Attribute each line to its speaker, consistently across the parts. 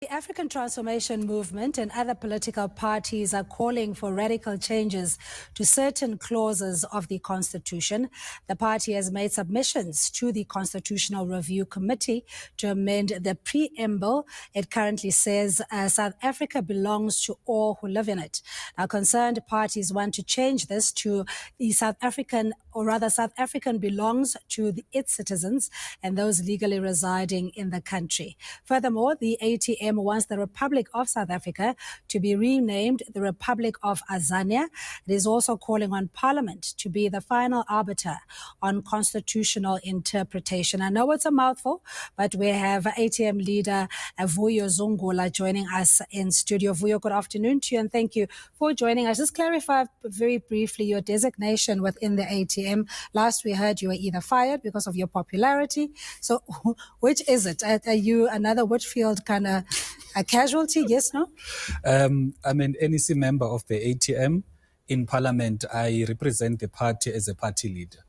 Speaker 1: The African Transformation Movement and other political parties are calling for radical changes to certain clauses of the Constitution. The party has made submissions to the Constitutional Review Committee to amend the preamble. It currently says South Africa belongs to all who live in it. Now, concerned parties want to change this to the South African belongs to its citizens and those legally residing in the country. Furthermore, the ATM wants the Republic of South Africa to be renamed the Republic of Azania. It is also calling on Parliament to be the final arbiter on constitutional interpretation. I know it's a mouthful, but we have ATM leader Vuyo Zungula joining us in studio. Vuyo, good afternoon to you and thank you for joining us. Just clarify very briefly your designation within the ATM. Last we heard you were either fired because of your popularity. So which is it? Are you another Whitfield kind of a casualty? Yes, no?
Speaker 2: I'm an NEC member of the ATM. In Parliament, I represent the party as a party leader.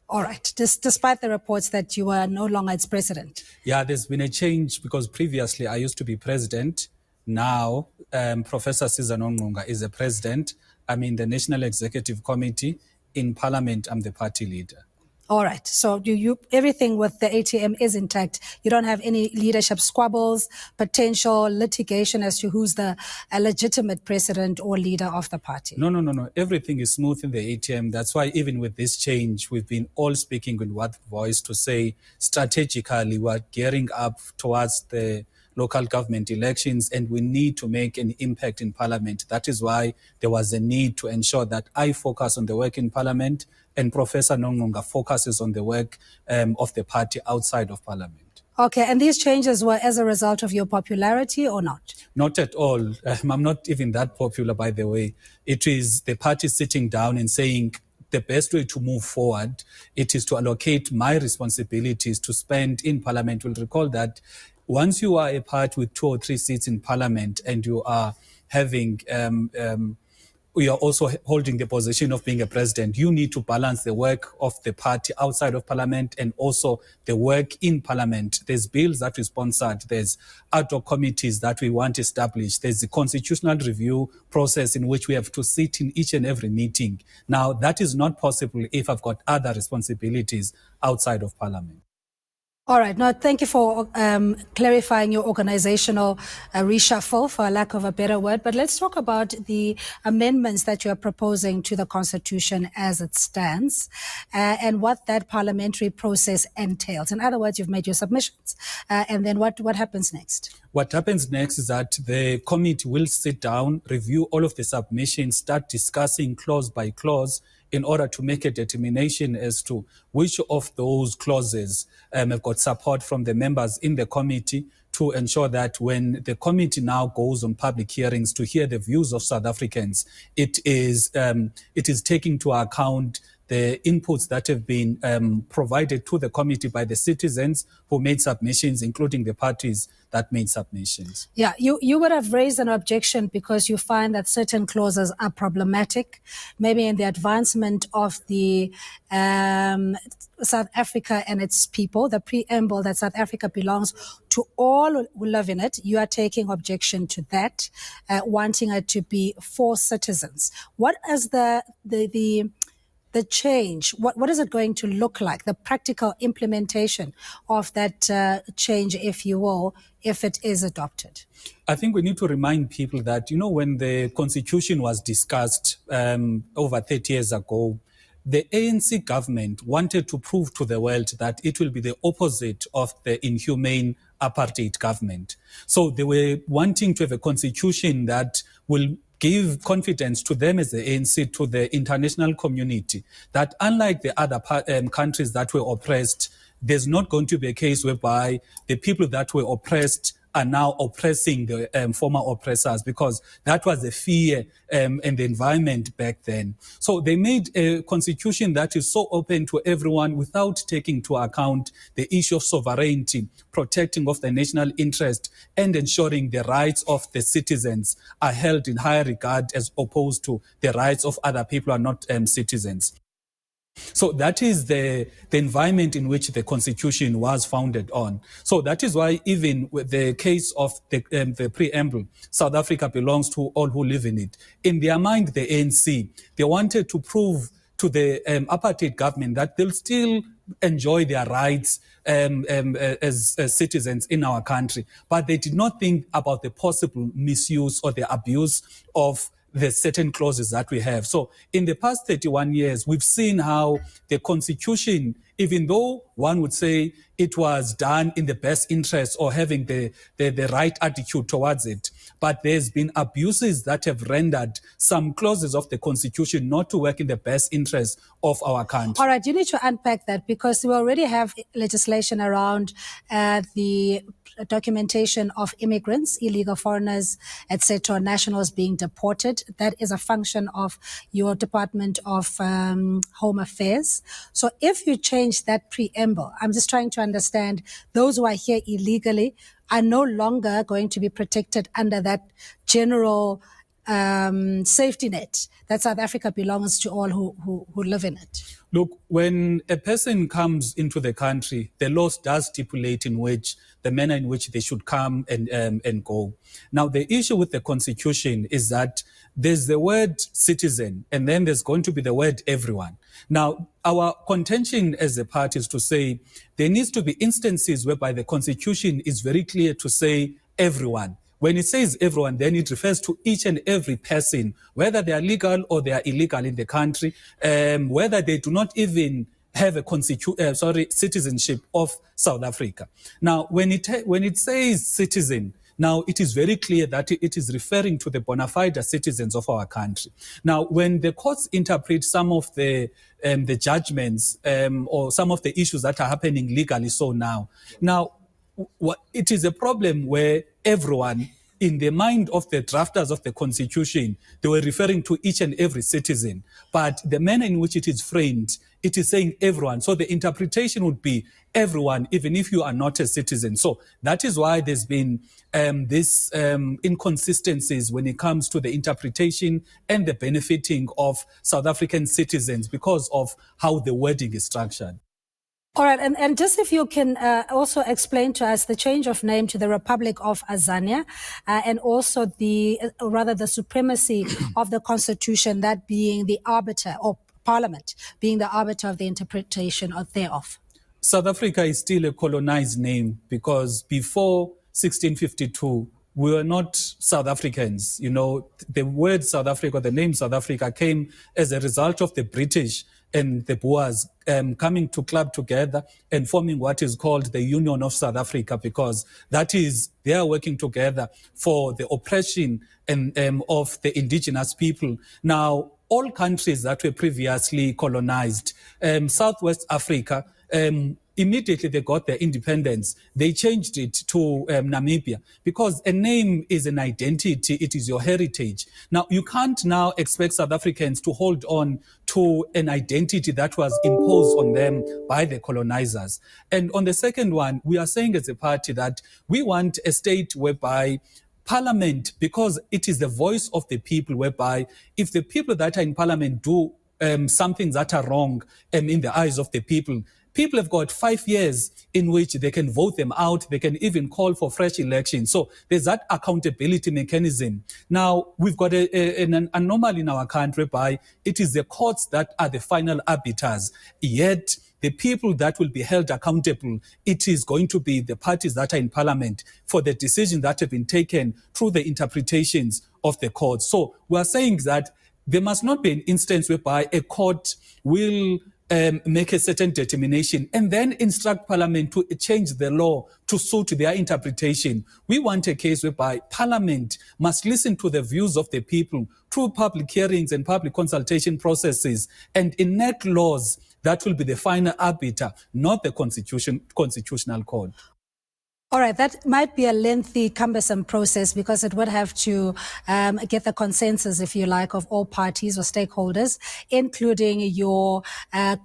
Speaker 1: All right, despite the reports that you are no longer its president.
Speaker 2: Yeah, there's been a change because previously I used to be president. Now, Professor Sizan Ongunga is the president. I'm in the National Executive Committee. In Parliament, I'm the party leader.
Speaker 1: All right. So everything with the ATM is intact. You don't have any leadership squabbles, potential litigation as to who's the legitimate president or leader of the party.
Speaker 2: No. Everything is smooth in the ATM. That's why even with this change, we've been all speaking with one voice to say strategically we're gearing up towards the local government elections and we need to make an impact in Parliament. That is why there was a need to ensure that I focus on the work in Parliament and Professor Nongunga focuses on the work of the party outside of Parliament.
Speaker 1: Okay, and these changes were as a result of your popularity or not?
Speaker 2: Not at all. I'm not even that popular, by the way. It is the party sitting down and saying the best way to move forward, it is to allocate my responsibilities to spend in Parliament. We'll recall that once you are a party with 2 or 3 seats in Parliament and you are having we are also holding the position of being a president, you need to balance the work of the party outside of Parliament and also the work in Parliament. There's bills that we sponsored, there's ad hoc committees that we want established, there's the constitutional review process in which we have to sit in each and every meeting. Now, that is not possible if I've got other responsibilities outside of Parliament.
Speaker 1: All right. Now, thank you for clarifying your organizational reshuffle, for lack of a better word. But let's talk about the amendments that you are proposing to the Constitution as it stands and what that parliamentary process entails. In other words, you've made your submissions. And then what happens next?
Speaker 2: What happens next is that the committee will sit down, review all of the submissions, start discussing clause by clause in order to make a determination as to which of those clauses have got support from the members in the committee to ensure that when the committee now goes on public hearings to hear the views of South Africans, it is taking into account the inputs that have been provided to the committee by the citizens who made submissions, including the parties that made submissions.
Speaker 1: Yeah, you would have raised an objection because you find that certain clauses are problematic, maybe in the advancement of the South Africa and its people, the preamble that South Africa belongs to all who live in it. You are taking objection to that, wanting it to be for citizens. What is the change? What is it going to look like, the practical implementation of that change, if you will, if it is adopted?
Speaker 2: I think we need to remind people that, when the Constitution was discussed over 30 years ago, the ANC government wanted to prove to the world that it will be the opposite of the inhumane apartheid government. So they were wanting to have a constitution that will give confidence to them as the ANC, to the international community, that unlike the other countries that were oppressed, there's not going to be a case whereby the people that were oppressed are now oppressing the former oppressors, because that was the fear and the environment back then. So they made a constitution that is so open to everyone without taking into account the issue of sovereignty, protecting of the national interest, and ensuring the rights of the citizens are held in higher regard as opposed to the rights of other people who are not citizens. So that is the environment in which the Constitution was founded on. So that is why even with the case of the preamble, South Africa belongs to all who live in it. In their mind, the ANC, they wanted to prove to the apartheid government that they'll still enjoy their rights as citizens in our country. But they did not think about the possible misuse or the abuse of the certain clauses that we have. So in the past 31 years, we've seen how the Constitution, even though one would say it was done in the best interest or having the right attitude towards it, but there's been abuses that have rendered some clauses of the Constitution not to work in the best interest of our country.
Speaker 1: All right, you need to unpack that because we already have legislation around the documentation of immigrants, illegal foreigners, etc., nationals being deported. That is a function of your Department of Home Affairs. So if you change that preamble, I'm just trying to understand those who are here illegally are no longer going to be protected under that general safety net that South Africa belongs to all who live in it.
Speaker 2: Look, when a person comes into the country, the law does stipulate in which the manner in which they should come and go. Now, the issue with the Constitution is that there's the word citizen, and then there's going to be the word everyone. Now, our contention as a party is to say there needs to be instances whereby the Constitution is very clear to say everyone. When it says everyone, then it refers to each and every person, whether they are legal or they are illegal in the country, whether they do not even have a citizenship of South Africa. Now, when it says citizen, now it is very clear that it is referring to the bona fide citizens of our country. Now, when the courts interpret some of the judgments or some of the issues that are happening legally, now it is a problem where everyone, in the mind of the drafters of the Constitution, they were referring to each and every citizen. But the manner in which it is framed, it is saying everyone. So the interpretation would be everyone, even if you are not a citizen. So that is why there's been this inconsistencies when it comes to the interpretation and the benefiting of South African citizens because of how the wording is structured.
Speaker 1: All right, and just if you can also explain to us the change of name to the Republic of Azania and also the supremacy of the Constitution, that being the arbiter, or Parliament being the arbiter of the interpretation thereof.
Speaker 2: South Africa is still a colonized name because before 1652, we were not South Africans. You know, the word South Africa, the name South Africa came as a result of the British and the Boers coming to club together and forming what is called the Union of South Africa, because that is, they are working together for the oppression and of the indigenous people. Now, all countries that were previously colonized, Southwest Africa, immediately they got their independence, they changed it to Namibia, because a name is an identity, it is your heritage. Now, you can't now expect South Africans to hold on to an identity that was imposed on them by the colonizers. And on the second one, we are saying as a party that we want a state whereby Parliament, because it is the voice of the people, whereby if the people that are in Parliament do some things that are wrong in the eyes of the people, people have got 5 years in which they can vote them out. They can even call for fresh elections. So there's that accountability mechanism. Now, we've got an anomaly in our country whereby it is the courts that are the final arbiters. Yet, the people that will be held accountable, it is going to be the parties that are in Parliament for the decisions that have been taken through the interpretations of the courts. So we are saying that there must not be an instance whereby a court will make a certain determination and then instruct Parliament to change the law to suit their interpretation. We want a case whereby Parliament must listen to the views of the people through public hearings and public consultation processes and enact laws that will be the final arbiter, not the constitutional court.
Speaker 1: All right, that might be a lengthy, cumbersome process because it would have to get the consensus, if you like, of all parties or stakeholders, including your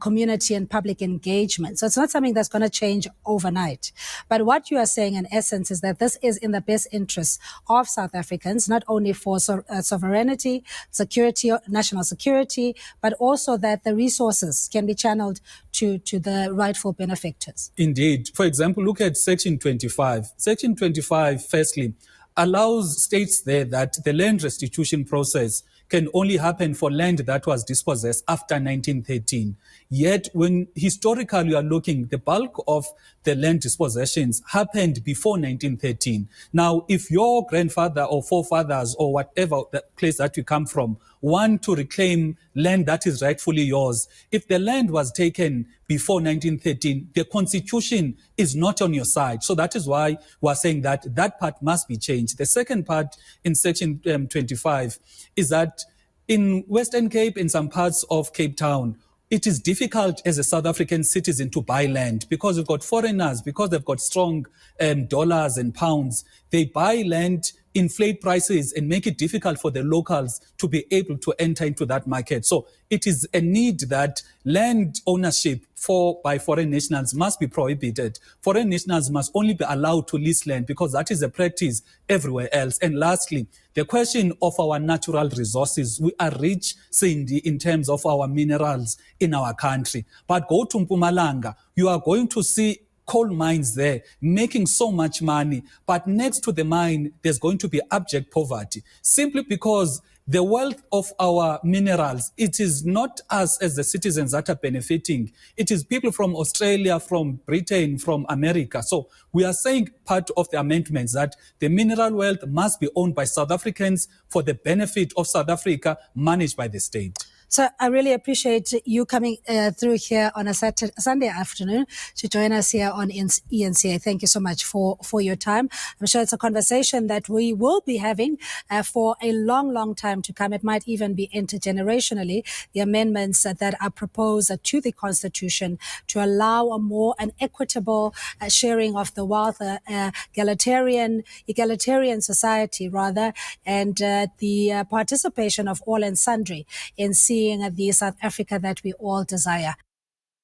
Speaker 1: community and public engagement. So it's not something that's going to change overnight. But what you are saying, in essence, is that this is in the best interest of South Africans, not only for sovereignty, security, national security, but also that the resources can be channeled to the rightful benefactors.
Speaker 2: Indeed. For example, look at Section 25. Section 25, firstly, allows states there that the land restitution process can only happen for land that was dispossessed after 1913. Yet, when historically you are looking, the bulk of the land dispossessions happened before 1913. Now, if your grandfather or forefathers or whatever the place that you come from want to reclaim land that is rightfully yours, if the land was taken before 1913, the constitution is not on your side. So that is why we're saying that that part must be changed. The second part in Section 25 is that in Western Cape, in some parts of Cape Town, it is difficult as a South African citizen to buy land because you've got foreigners, because they've got strong dollars and pounds. They buy land, inflate prices, and make it difficult for the locals to be able to enter into that market. So it is a need that land ownership by foreign nationals must be prohibited. Foreign nationals must only be allowed to lease land because that is a practice everywhere else. And lastly, the question of our natural resources. We are rich, Cindy, in terms of our minerals in our country. But go to Mpumalanga, you are going to see coal mines there making so much money. But next to the mine, there's going to be abject poverty simply because the wealth of our minerals, it is not us as the citizens that are benefiting. It is people from Australia, from Britain, from America. So we are saying part of the amendments that the mineral wealth must be owned by South Africans for the benefit of South Africa, managed by the state.
Speaker 1: So I really appreciate you coming through here on a Sunday afternoon to join us here on ENCA. Thank you so much for your time. I'm sure it's a conversation that we will be having for a long, long time to come. It might even be intergenerationally, the amendments that are proposed to the Constitution to allow an equitable sharing of the wealth, egalitarian society rather, and the participation of all and sundry in seeing the South Africa that we all desire.